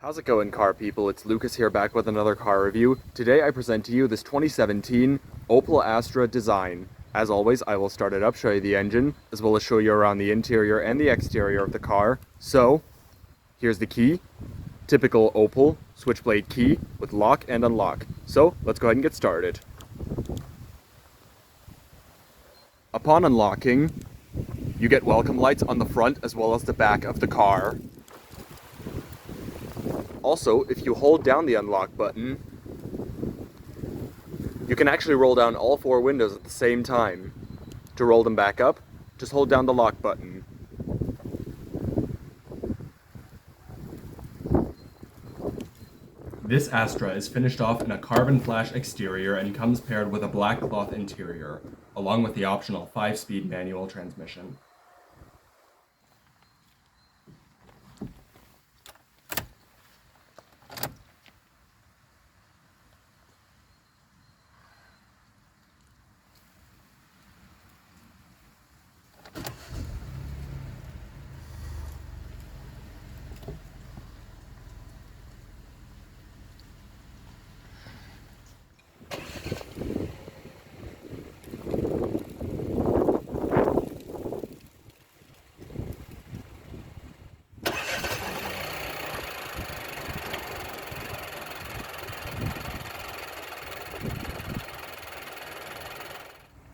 How's it going, car people? It's Lucas here, back with another car review. Today I present to you this 2017 Opel Astra Design. As always, I will start it up, show you the engine, as well as show you around the interior and the exterior of the car. So, here's the key. Typical Opel switchblade key with lock and unlock. So, let's go ahead and get started. Upon unlocking, you get welcome lights on the front as well as the back of the car. Also, if you hold down the unlock button, you can actually roll down all four windows at the same time. To roll them back up, just hold down the lock button. This Astra is finished off in a carbon flash exterior and comes paired with a black cloth interior, along with the optional 5-speed manual transmission.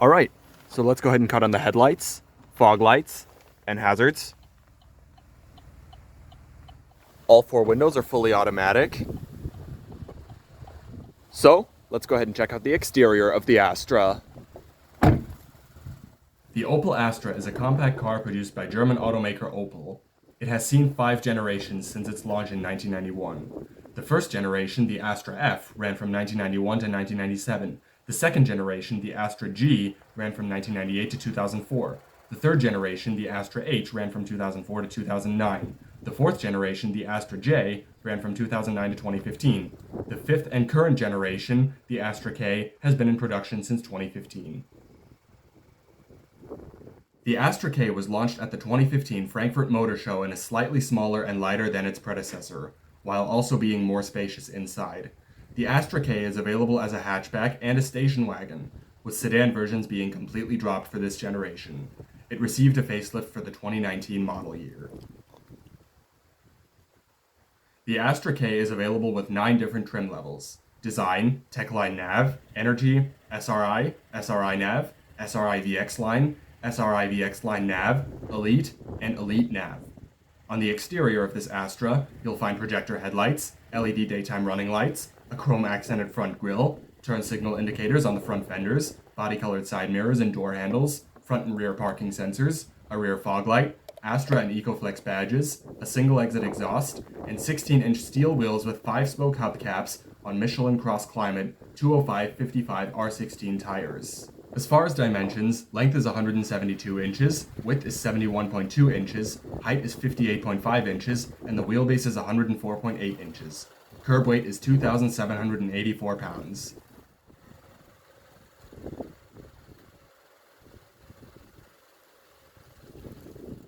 Alright, so let's go ahead and cut on the headlights, fog lights, and hazards. All four windows are fully automatic. So, let's go ahead and check out the exterior of the Astra. The Opel Astra is a compact car produced by German automaker Opel. It has seen 5 generations since its launch in 1991. The first generation, the Astra F, ran from 1991 to 1997. The second generation, the Astra G, ran from 1998 to 2004. The third generation, the Astra H, ran from 2004 to 2009. The fourth generation, the Astra J, ran from 2009 to 2015. The fifth and current generation, the Astra K, has been in production since 2015. The Astra K was launched at the 2015 Frankfurt Motor Show and is slightly smaller and lighter than its predecessor, while also being more spacious inside. The Astra K is available as a hatchback and a station wagon, with sedan versions being completely dropped for this generation. It received a facelift for the 2019 model year. The Astra K is available with 9 different trim levels: Design, Techline Nav, Energy, SRI, SRI Nav, SRI VX Line, SRI VX Line Nav, Elite, and Elite Nav. On the exterior of this Astra, you'll find projector headlights, LED daytime running lights, a chrome accented front grille, turn signal indicators on the front fenders, body-colored side mirrors and door handles, front and rear parking sensors, a rear fog light, Astra and EcoFlex badges, a single exit exhaust, and 16-inch steel wheels with 5-spoke hubcaps on Michelin Cross Climate 205/55 R16 tires. As far as dimensions, length is 172 inches, width is 71.2 inches, height is 58.5 inches, and the wheelbase is 104.8 inches. Curb weight is 2,784 pounds.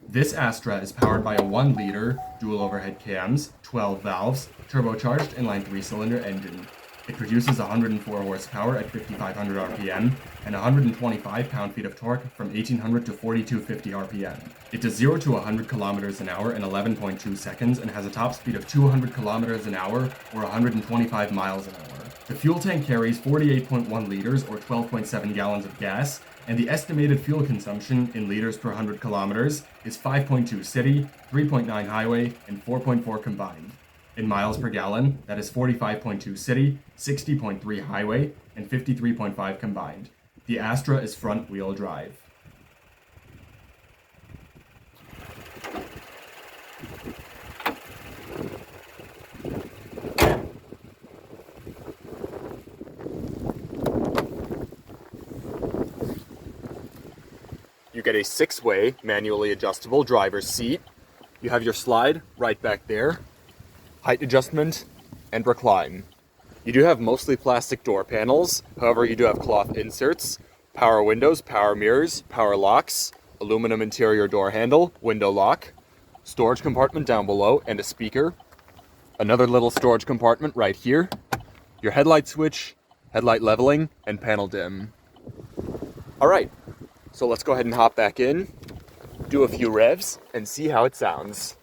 This Astra is powered by a 1-liter, dual overhead cams, 12 valves, turbocharged inline 3-cylinder engine. It produces 104 horsepower at 5,500 RPM and 125 pound-feet of torque from 1,800 to 4,250 RPM. It does 0 to 100 kilometers an hour in 11.2 seconds and has a top speed of 200 kilometers an hour or 125 miles an hour. The fuel tank carries 48.1 liters or 12.7 gallons of gas, and the estimated fuel consumption in liters per 100 kilometers is 5.2 city, 3.9 highway, and 4.4 combined. In miles per gallon, that is 45.2 city, 60.3 highway, and 53.5 combined. The Astra is front-wheel drive. You get a 6-way manually adjustable driver's seat. You have your slide right back there, height adjustment, and recline. You do have mostly plastic door panels, however you do have cloth inserts, power windows, power mirrors, power locks, aluminum interior door handle, window lock, storage compartment down below, and a speaker. Another little storage compartment right here. Your headlight switch, headlight leveling, and panel dim. Alright, so let's go ahead and hop back in, do a few revs, and see how it sounds.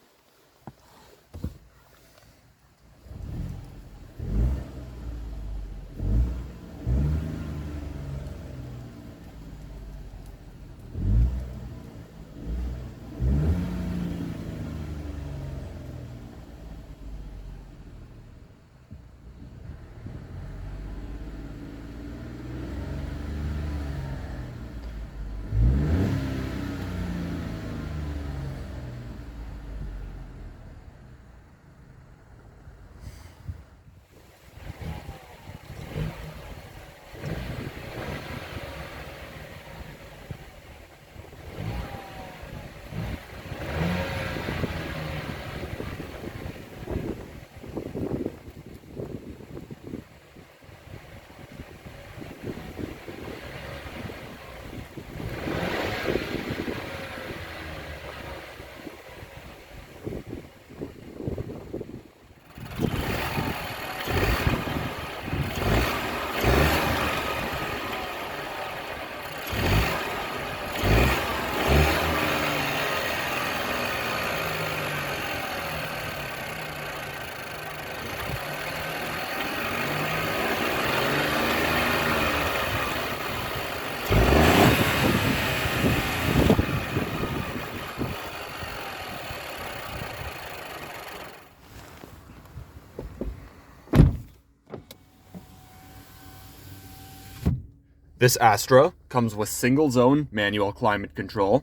This Astra comes with single zone manual climate control.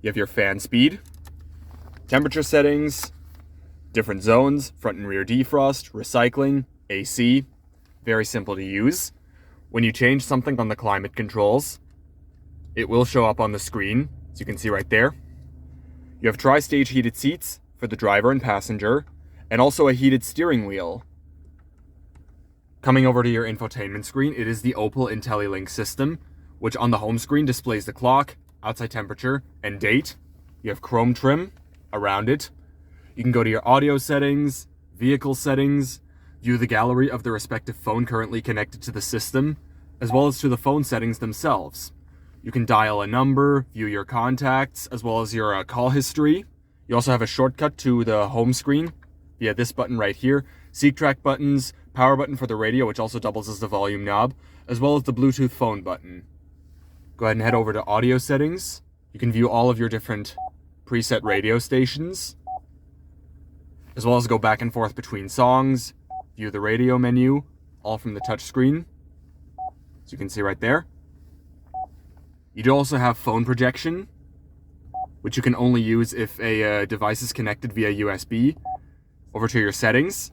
You have your fan speed, temperature settings, different zones, front and rear defrost, recycling, AC. Very simple to use. When you change something on the climate controls, it will show up on the screen, as you can see right there. You have tri-stage heated seats for the driver and passenger, and also a heated steering wheel. Coming over to your infotainment screen, it is the Opel IntelliLink system, which on the home screen displays the clock, outside temperature, and date. You have chrome trim around it. You can go to your audio settings, vehicle settings, view the gallery of the respective phone currently connected to the system, as well as to the phone settings themselves. You can dial a number, view your contacts, as well as your call history. You also have a shortcut to the home screen via this button right here, seek track buttons, power button for the radio, which also doubles as the volume knob, as well as the Bluetooth phone button. Go ahead and head over to audio settings. You can view all of your different preset radio stations, as well as go back and forth between songs, view the radio menu, all from the touch screen, as you can see right there. You do also have phone projection, which you can only use if a device is connected via USB over to your settings.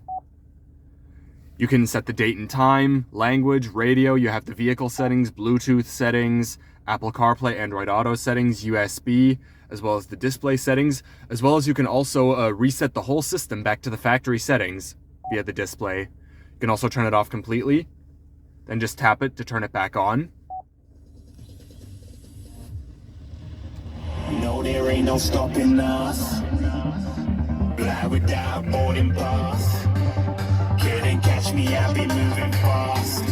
You can set the date and time, language, radio. You have the vehicle settings, Bluetooth settings, Apple CarPlay, Android Auto settings, USB, as well as the display settings, as well as you can also reset the whole system back to the factory settings via the display. You can also turn it off completely, then just tap it to turn it back on. No, there ain't no stopping us. Fly without boarding pass. Couldn't catch me, I'll be moving fast.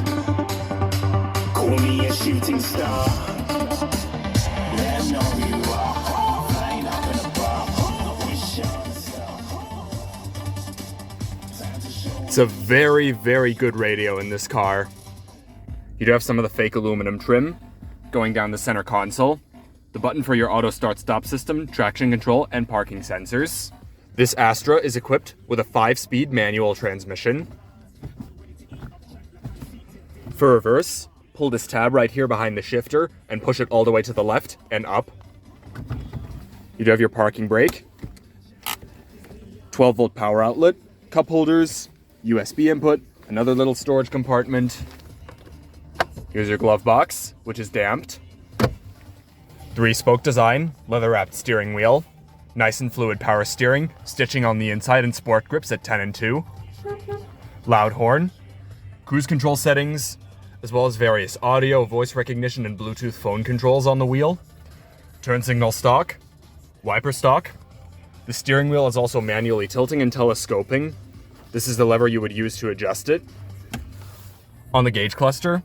Call me a shooting star. Let 'em know who you are. Flying up in a bar. Wish on a star. Time to show. It's a very, very good radio in this car. You do have some of the fake aluminum trim going down the center console, the button for your auto start stop system, traction control, and parking sensors. This Astra is equipped with a 5-speed manual transmission. For reverse, pull this tab right here behind the shifter and push it all the way to the left and up. You do have your parking brake, 12-volt power outlet, cup holders, USB input, another little storage compartment. Here's your glove box, which is damped. 3-spoke design, leather-wrapped steering wheel, nice and fluid power steering, stitching on the inside and sport grips at 10 and 2. Loud horn, cruise control settings, as well as various audio, voice recognition, and Bluetooth phone controls on the wheel. Turn signal stalk, wiper stalk. The steering wheel is also manually tilting and telescoping. This is the lever you would use to adjust it. On the gauge cluster,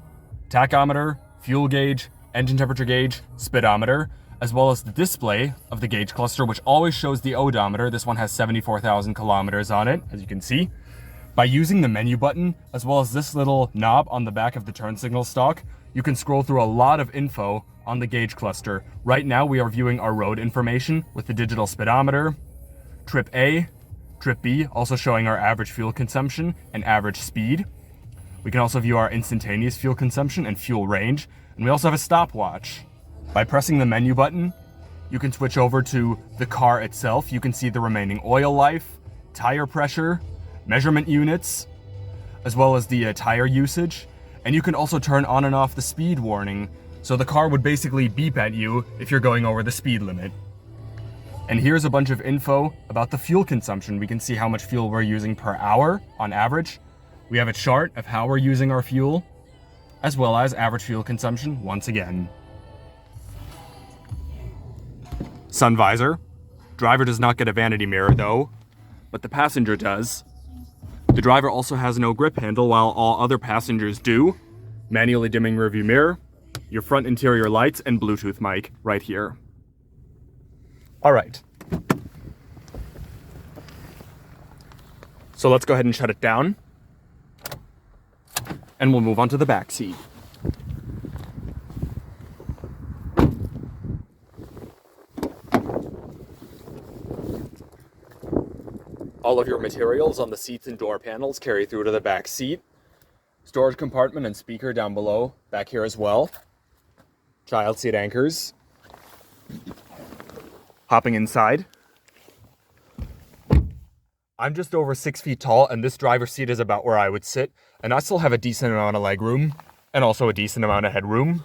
tachometer, fuel gauge, engine temperature gauge, speedometer, as well as the display of the gauge cluster, which always shows the odometer. This one has 74,000 kilometers on it, as you can see. By using the menu button, as well as this little knob on the back of the turn signal stalk, you can scroll through a lot of info on the gauge cluster. Right now, we are viewing our road information with the digital speedometer, trip A, trip B, also showing our average fuel consumption and average speed. We can also view our instantaneous fuel consumption and fuel range, and we also have a stopwatch. By pressing the menu button, you can switch over to the car itself. You can see the remaining oil life, tire pressure, measurement units, as well as the tire usage. And you can also turn on and off the speed warning. So the car would basically beep at you if you're going over the speed limit. And here's a bunch of info about the fuel consumption. We can see how much fuel we're using per hour on average. We have a chart of how we're using our fuel, as well as average fuel consumption once again. Sun visor. Driver does not get a vanity mirror though, but the passenger does. The driver also has no grip handle while all other passengers do. Manually dimming rearview mirror, your front interior lights, and Bluetooth mic right here. All right. So let's go ahead and shut it down. And we'll move on to the back seat. All of your materials on the seats and door panels carry through to the back seat. Storage compartment and speaker down below, back here as well. Child seat anchors. Hopping inside. I'm just over 6 feet tall, and this driver's seat is about where I would sit, and I still have a decent amount of leg room, and also a decent amount of headroom.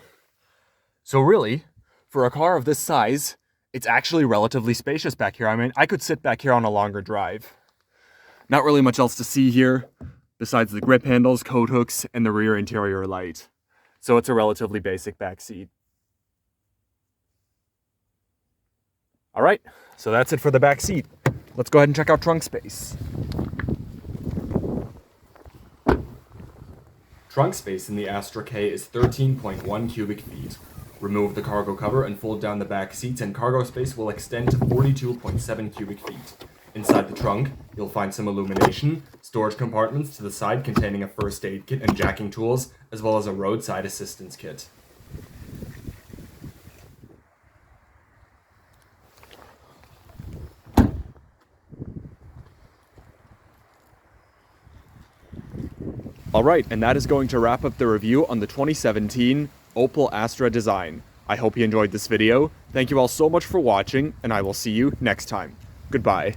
So really, for a car of this size, it's actually relatively spacious back here. I mean, I could sit back here on a longer drive. Not really much else to see here, besides the grip handles, coat hooks, and the rear interior light. So it's a relatively basic back seat. All right, so that's it for the back seat. Let's go ahead and check out trunk space. Trunk space in the Astra K is 13.1 cubic feet. Remove the cargo cover and fold down the back seats, and cargo space will extend to 42.7 cubic feet. Inside the trunk, you'll find some illumination, storage compartments to the side containing a first aid kit and jacking tools, as well as a roadside assistance kit. Alright, and that is going to wrap up the review on the 2017 Opel Astra Design. I hope you enjoyed this video. Thank you all so much for watching, and I will see you next time. Goodbye.